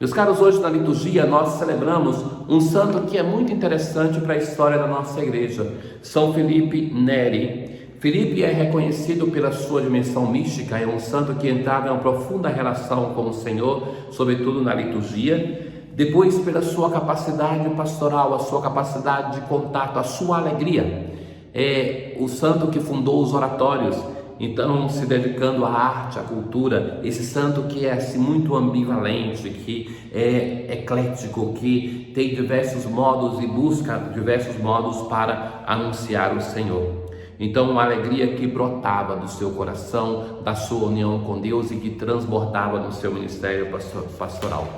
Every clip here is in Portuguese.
Meus caros, hoje na liturgia nós celebramos um santo que é muito interessante para a história da nossa igreja, São Felipe Neri. Felipe é reconhecido pela sua dimensão mística, é um santo que entrava em uma profunda relação com o Senhor, sobretudo na liturgia. Depois, pela sua capacidade pastoral, a sua capacidade de contato, a sua alegria. É o santo que fundou os oratórios, então se dedicando à arte, à cultura. Esse santo que é assim, muito ambivalente, que é eclético, que tem diversos modos e busca diversos modos para anunciar o Senhor. Então, uma alegria que brotava do seu coração, da sua união com Deus e que transbordava no seu ministério pastoral.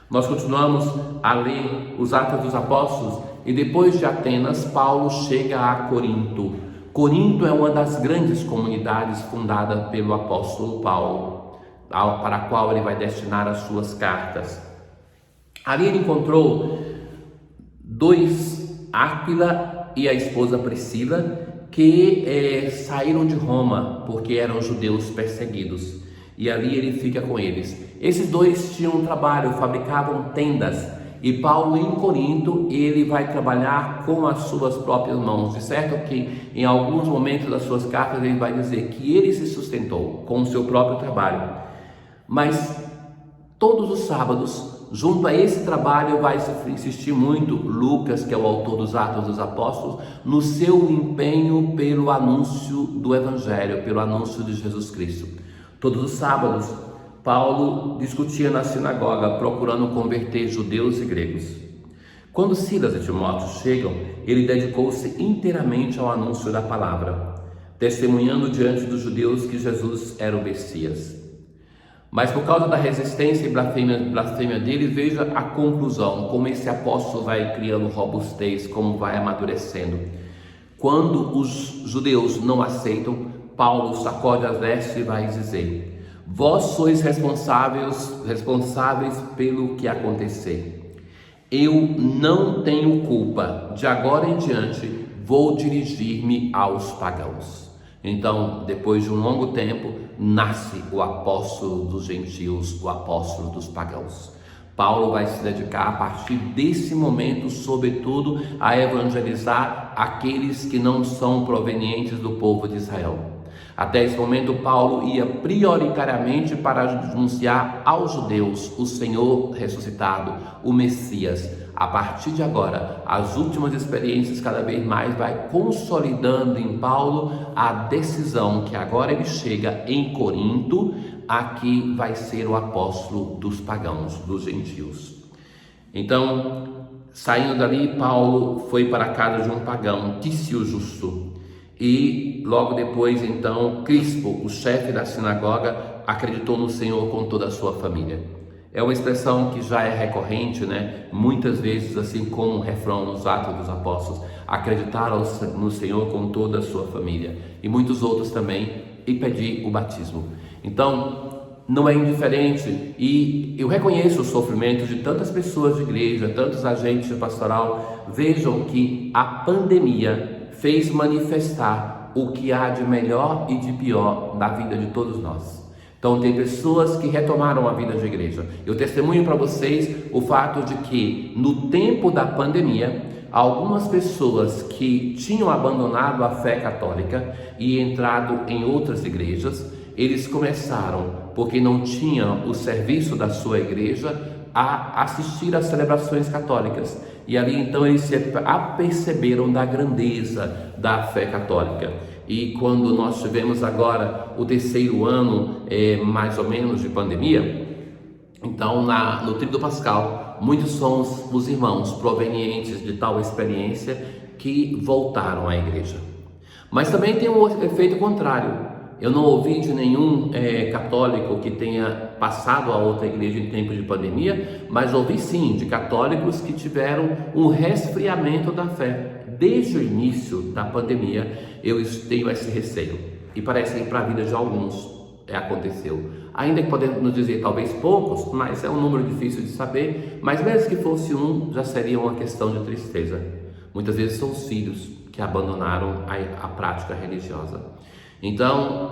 Nós continuamos a ler os Atos dos Apóstolos e depois de Atenas, Paulo chega a Corinto. Corinto é uma das grandes comunidades fundada pelo apóstolo Paulo, para a qual ele vai destinar as suas cartas. Ali ele encontrou Áquila e a esposa Priscila, que saíram de Roma porque eram judeus perseguidos, e ali ele fica com eles. Esses dois tinham um trabalho, fabricavam tendas, e Paulo em Corinto ele vai trabalhar com as suas próprias mãos. De certo que em alguns momentos das suas cartas ele vai dizer que ele se sustentou com o seu próprio trabalho, mas todos os sábados, junto a esse trabalho, vai insistir muito Lucas, que é o autor dos Atos dos Apóstolos, no seu empenho pelo anúncio do Evangelho, pelo anúncio de Jesus Cristo. Todos os sábados, Paulo discutia na sinagoga, procurando converter judeus e gregos. Quando Silas e Timóteo chegam, ele dedicou-se inteiramente ao anúncio da palavra, testemunhando diante dos judeus que Jesus era o Messias. Mas por causa da resistência e blasfêmia dele, veja a conclusão, como esse apóstolo vai criando robustez, como vai amadurecendo. Quando os judeus não aceitam, Paulo sacode as vestes e vai dizer: vós sois responsáveis pelo que acontecer. Eu não tenho culpa. De agora em diante, vou dirigir-me aos pagãos. Então, depois de um longo tempo, nasce o apóstolo dos gentios, o apóstolo dos pagãos. Paulo vai se dedicar a partir desse momento, sobretudo, a evangelizar aqueles que não são provenientes do povo de Israel. Até esse momento, Paulo ia prioritariamente para anunciar aos judeus o Senhor ressuscitado, o Messias. A partir de agora, as últimas experiências cada vez mais vai consolidando em Paulo a decisão que agora ele chega em Corinto, aqui vai ser o apóstolo dos pagãos, dos gentios. Então, saindo dali, Paulo foi para a casa de um pagão, Tício Justo. E logo depois, então, Crispo, o chefe da sinagoga, acreditou no Senhor com toda a sua família. É uma expressão que já é recorrente, né? Muitas vezes, assim como um refrão nos Atos dos Apóstolos, acreditaram no Senhor com toda a sua família. E muitos outros também, e pedir o batismo. Então, não é indiferente, e eu reconheço o sofrimento de tantas pessoas de igreja, tantos agentes de pastoral. Vejam que a pandemia fez manifestar o que há de melhor e de pior na vida de todos nós. Então tem pessoas que retomaram a vida de igreja. Eu testemunho para vocês o fato de que no tempo da pandemia, algumas pessoas que tinham abandonado a fé católica e entrado em outras igrejas, eles começaram, porque não tinham o serviço da sua igreja, a assistir às celebrações católicas. E ali então eles se aperceberam da grandeza da fé católica. E quando nós tivemos agora o terceiro ano, mais ou menos, de pandemia, então no Tríduo Pascal, muitos são os irmãos provenientes de tal experiência que voltaram à igreja. Mas também tem um efeito contrário. Eu não ouvi de nenhum católico que tenha passado a outra igreja em tempo de pandemia, mas ouvi sim de católicos que tiveram um resfriamento da fé. Desde o início da pandemia eu tenho esse receio, e parece que para a vida de alguns aconteceu. Ainda que podemos dizer talvez poucos, mas é um número difícil de saber, mas mesmo que fosse um, já seria uma questão de tristeza. Muitas vezes são os filhos que abandonaram a prática religiosa. Então,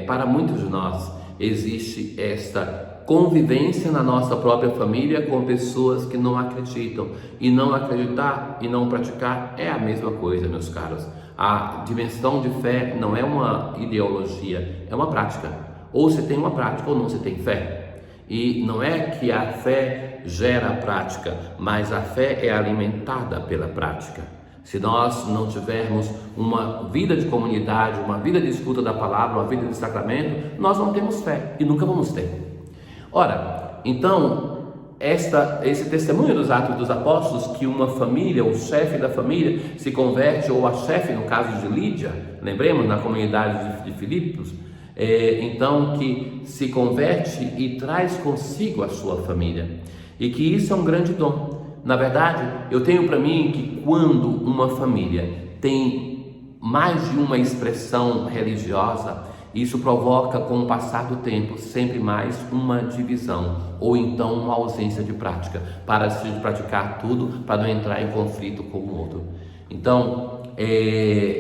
para muitos de nós, existe esta convivência na nossa própria família com pessoas que não acreditam. E não acreditar e não praticar é a mesma coisa, meus caros. A dimensão de fé não é uma ideologia, é uma prática. Ou você tem uma prática ou não se tem fé. E não é que a fé gera a prática, mas a fé é alimentada pela prática. Se nós não tivermos uma vida de comunidade, uma vida de escuta da palavra, uma vida de sacramento, nós não temos fé e nunca vamos ter. Ora, então, esse testemunho dos Atos dos Apóstolos, que uma família, o chefe da família se converte, ou a chefe, no caso de Lídia, lembremos, na comunidade de Filipos, então que se converte e traz consigo a sua família, e que isso é um grande dom. Na verdade, eu tenho para mim que quando uma família tem mais de uma expressão religiosa, isso provoca, com o passar do tempo, sempre mais uma divisão, ou então uma ausência de prática, para se praticar tudo, para não entrar em conflito com o outro. Então,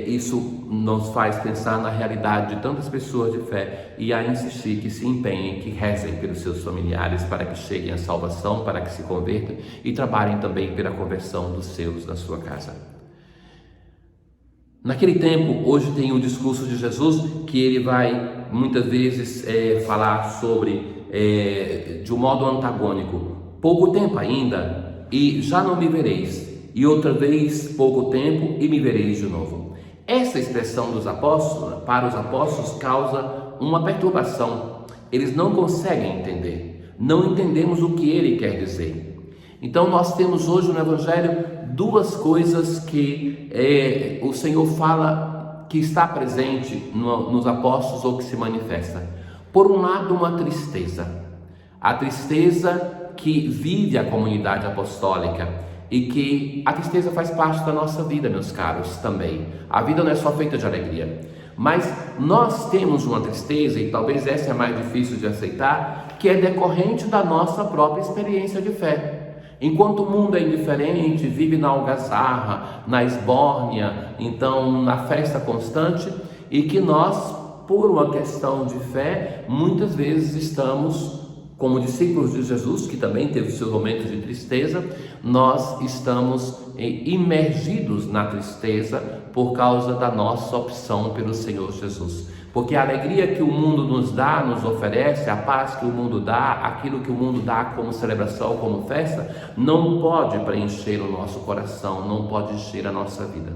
isso nos faz pensar na realidade de tantas pessoas de fé e a insistir que se empenhem, que rezem pelos seus familiares para que cheguem à salvação, para que se convertam e trabalhem também pela conversão dos seus da sua casa. Naquele tempo, hoje tem o discurso de Jesus, que ele vai muitas vezes falar sobre, de um modo antagônico: pouco tempo ainda e já não me vereis, e outra vez pouco tempo e me vereis de novo. Essa expressão dos apóstolos, para os apóstolos, causa uma perturbação. Eles não conseguem entender, não entendemos o que ele quer dizer. Então nós temos hoje no Evangelho duas coisas que o Senhor fala que está presente nos apóstolos, ou que se manifesta. Por um lado, uma tristeza, a tristeza que vive a comunidade apostólica, e que a tristeza faz parte da nossa vida, meus caros, também. A vida não é só feita de alegria, mas nós temos uma tristeza, e talvez essa é mais difícil de aceitar, que é decorrente da nossa própria experiência de fé. Enquanto o mundo é indiferente, vive na algazarra, na esbórnia, então na festa constante, e que nós, por uma questão de fé, muitas vezes estamos, como discípulos de Jesus, que também teve seus momentos de tristeza, nós estamos imergidos na tristeza por causa da nossa opção pelo Senhor Jesus. Porque a alegria que o mundo nos dá, nos oferece, a paz que o mundo dá, aquilo que o mundo dá como celebração, como festa, não pode preencher o nosso coração, não pode encher a nossa vida.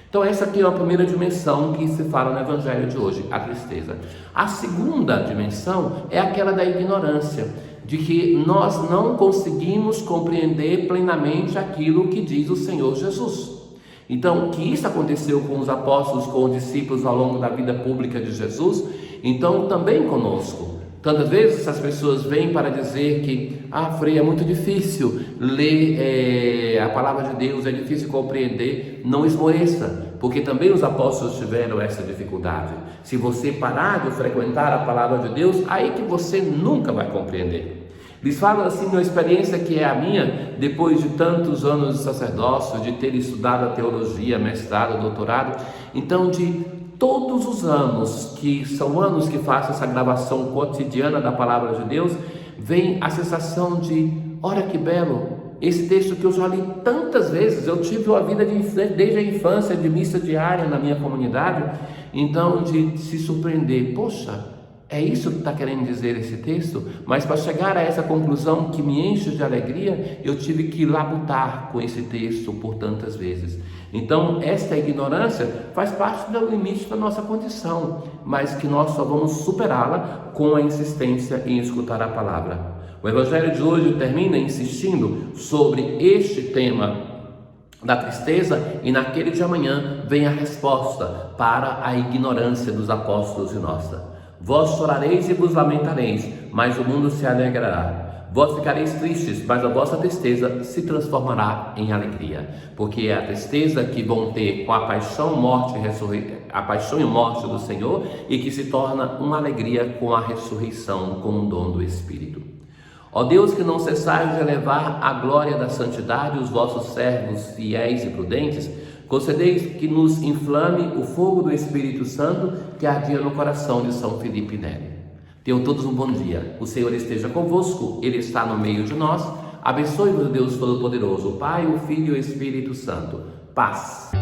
Então essa aqui é a primeira dimensão que se fala no Evangelho de hoje, a tristeza. A segunda dimensão é aquela da ignorância, de que nós não conseguimos compreender plenamente aquilo que diz o Senhor Jesus. Então, que isso aconteceu com os apóstolos, com os discípulos ao longo da vida pública de Jesus, então também conosco. Tantas vezes essas pessoas vêm para dizer que, Frei, é muito difícil ler a palavra de Deus, é difícil compreender. Não esmoreça, porque também os apóstolos tiveram essa dificuldade. Se você parar de frequentar a palavra de Deus, aí que você nunca vai compreender. Eles falam assim, uma experiência que é a minha, depois de tantos anos de sacerdócio, de ter estudado a teologia, mestrado, doutorado, então de todos os anos, que são anos que faço essa gravação cotidiana da palavra de Deus, vem a sensação de, olha que belo, esse texto que eu já li tantas vezes, eu tive uma vida desde a infância, de missa diária na minha comunidade, então de se surpreender, poxa, é isso que está querendo dizer esse texto? Mas para chegar a essa conclusão que me enche de alegria, eu tive que labutar com esse texto por tantas vezes. Então, esta ignorância faz parte do limite da nossa condição, mas que nós só vamos superá-la com a insistência em escutar a palavra. O Evangelho de hoje termina insistindo sobre este tema da tristeza, e naquele de amanhã vem a resposta para a ignorância dos apóstolos e nossa. Vós chorareis e vos lamentareis, mas o mundo se alegrará. Vós ficareis tristes, mas a vossa tristeza se transformará em alegria. Porque é a tristeza que vão ter com a paixão, morte a paixão e morte do Senhor, e que se torna uma alegria com a ressurreição, com o dom do Espírito. Ó Deus, que não cessais de elevar à glória da santidade os vossos servos fiéis e prudentes, concedeis que nos inflame o fogo do Espírito Santo que ardia no coração de São Felipe Neri. Tenham todos um bom dia. O Senhor esteja convosco, Ele está no meio de nós. Abençoe-vos, Deus Todo-Poderoso, o Pai, o Filho e o Espírito Santo. Paz.